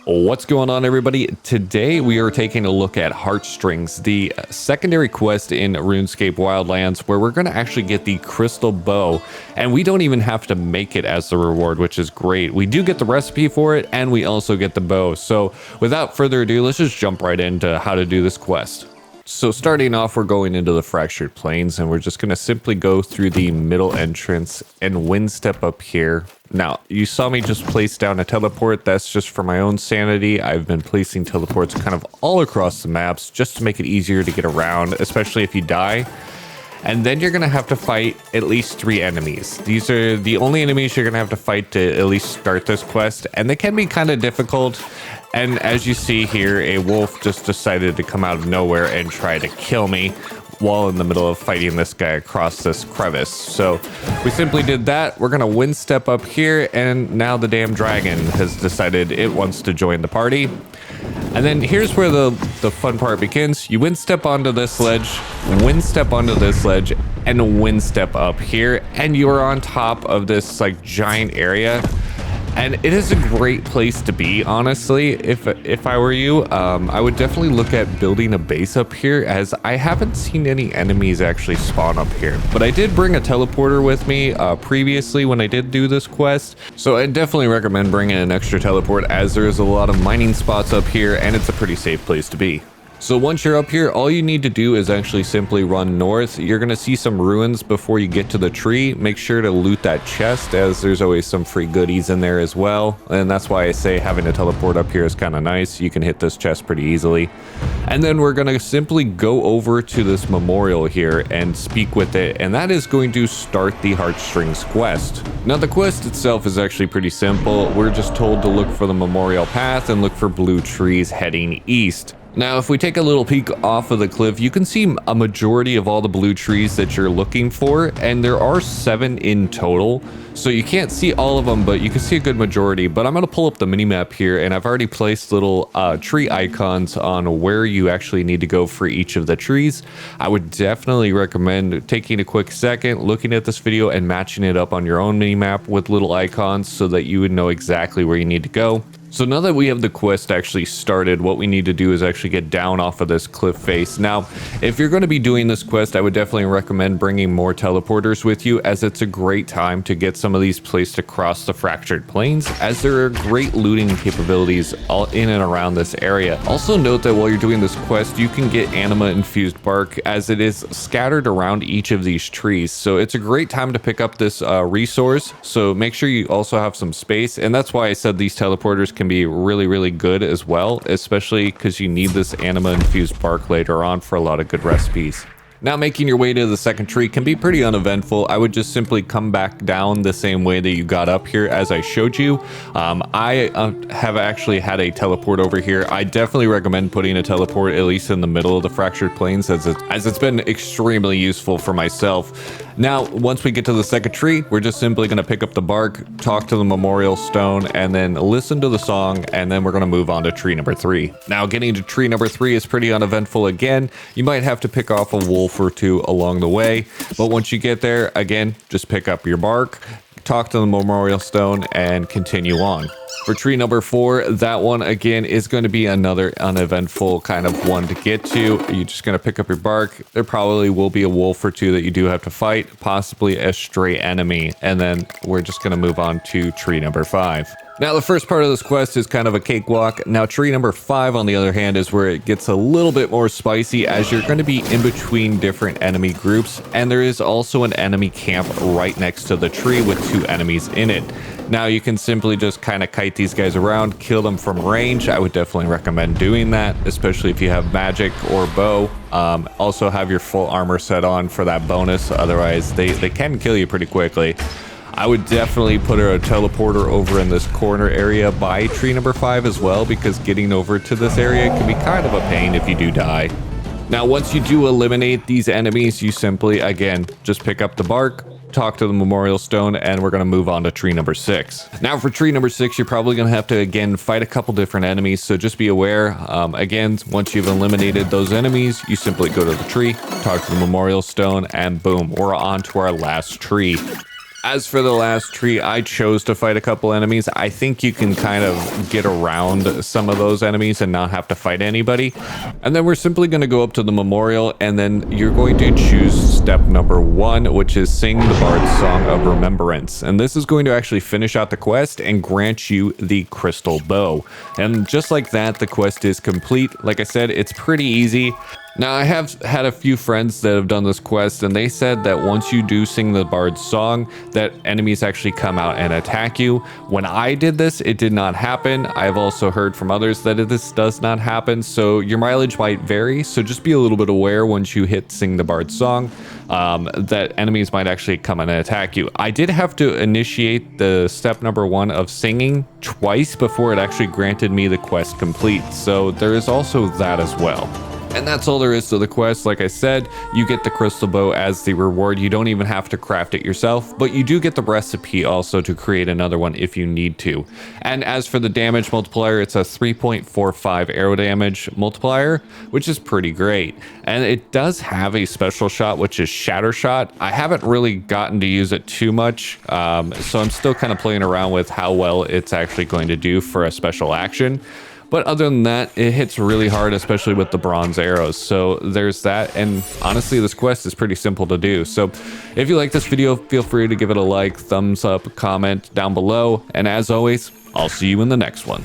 What's going on, everybody? Today we are taking a look at Heartstrings, the secondary quest in RuneScape Wildlands, where we're going to actually get the crystal bow, and we don't even have to make it as the reward, which is great. We do get the recipe for it, and we also get the bow. So without further ado, let's just jump right into how to do this quest. So starting off, we're going into the fractured plains, and we're just going to simply go through the middle entrance and wind step up here. Now, you saw me just place down a teleport. That's just for my own sanity. I've been placing teleports kind of all across the maps just to make it easier to get around, especially if you die. And then you're going to have to fight at least 3 enemies. These are the only enemies you're going to have to fight to at least start this quest, and they can be kind of difficult. And as you see here, a wolf just decided to come out of nowhere and try to kill me while in the middle of fighting this guy across this crevice. So we simply did that. We're going to wind step up here, and now the damn dragon has decided it wants to join the party. And then here's where the fun part begins. You wind step onto this ledge, wind step onto this ledge, and wind step up here, and you are on top of this like giant area. And it is a great place to be, honestly. If I were you, I would definitely look at building a base up here, as I haven't seen any enemies actually spawn up here. But I did bring a teleporter with me previously when I did do this quest, so I definitely recommend bringing an extra teleport, as there is a lot of mining spots up here, and it's a pretty safe place to be. So once you're up here, all you need to do is actually simply run north. You're going to see some ruins before you get to the tree. Make sure to loot that chest, as there's always some free goodies in there as well. And that's why I say having a teleport up here is kind of nice. You can hit this chest pretty easily. And then we're going to simply go over to this memorial here and speak with it. And that is going to start the Heartstrings Quest. Now, the quest itself is actually pretty simple. We're just told to look for the memorial path and look for blue trees heading east. Now, if we take a little peek off of the cliff, you can see a majority of all the blue trees that you're looking for, and there are 7 in total. So you can't see all of them, but you can see a good majority. But I'm going to pull up the mini-map here, and I've already placed little tree icons on where you actually need to go for each of the trees. I would definitely recommend taking a quick second, looking at this video, and matching it up on your own mini-map with little icons so that you would know exactly where you need to go. So now that we have the quest actually started, what we need to do is actually get down off of this cliff face. Now, if you're going to be doing this quest, I would definitely recommend bringing more teleporters with you, as it's a great time to get some of these placed across the fractured plains, as there are great looting capabilities all in and around this area. Also note that while you're doing this quest, you can get anima infused bark, as it is scattered around each of these trees. So it's a great time to pick up this resource. So make sure you also have some space, and that's why I said these teleporters can be really good as well, especially because you need this anima infused bark later on for a lot of good recipes. Now, making your way to the second tree can be pretty uneventful. I would just simply come back down the same way that you got up here as I showed you. I have actually had a teleport over here. I definitely recommend putting a teleport at least in the middle of the fractured plains, as it's been extremely useful for myself. Now, once we get to the second tree, we're just simply going to pick up the bark, talk to the memorial stone, and then listen to the song, and then we're going to move on to tree number 3. Now, getting to tree number 3 is pretty uneventful again. You might have to pick off a wolf or 2 along the way, but once you get there, again, just pick up your bark, talk to the memorial stone, and continue on. For tree number 4, that one again is going to be another uneventful kind of one to get to. You're just going to pick up your bark. There probably will be a wolf or 2 that you do have to fight, possibly a stray enemy, and then we're just going to move on to tree number 5. Now, the first part of this quest is kind of a cakewalk. Now, tree number 5, on the other hand, is where it gets a little bit more spicy, as you're going to be in between different enemy groups, and there is also an enemy camp right next to the tree with 2 enemies in it. Now, you can simply just kind of kite these guys around, kill them from range. I would definitely recommend doing that, especially if you have magic or bow. Also have your full armor set on for that bonus, otherwise they can kill you pretty quickly. I would definitely put a teleporter over in this corner area by tree number 5 as well, because getting over to this area can be kind of a pain if you do die. Now, once you do eliminate these enemies, you simply, again, just pick up the bark, talk to the memorial stone, and we're going to move on to tree number 6. Now, for tree number 6, you're probably going to have to, again, fight a couple different enemies, so just be aware. Again, once you've eliminated those enemies, you simply go to the tree, talk to the memorial stone, and boom, we're on to our last tree. As for the last tree, I chose to fight a couple enemies. I think you can kind of get around some of those enemies and not have to fight anybody. And then we're simply going to go up to the memorial, and then you're going to choose step number 1, which is sing the Bard's Song of Remembrance. And this is going to actually finish out the quest and grant you the crystal bow. And just like that, the quest is complete. Like I said, it's pretty easy. Now, I have had a few friends that have done this quest, and they said that once you do sing the Bard's Song, that enemies actually come out and attack you. When I did this, it did not happen. I've also heard from others that this does not happen, so your mileage might vary, so just be a little bit aware once you hit sing the Bard's Song, that enemies might actually come and attack you. I did have to initiate the step number 1 of singing twice before it actually granted me the quest complete, so there is also that as well. And that's all there is to the quest. Like I said, you get the crystal bow as the reward. You don't even have to craft it yourself, but you do get the recipe also to create another one if you need to. And as for the damage multiplier, it's a 3.45 arrow damage multiplier, which is pretty great. And it does have a special shot, which is Shatter Shot. I haven't really gotten to use it too much, so I'm still kind of playing around with how well it's actually going to do for a special action. But other than that, it hits really hard, especially with the bronze arrows. So there's that. And honestly, this quest is pretty simple to do. So if you like this video, feel free to give it a like, thumbs up, comment down below. And as always, I'll see you in the next one.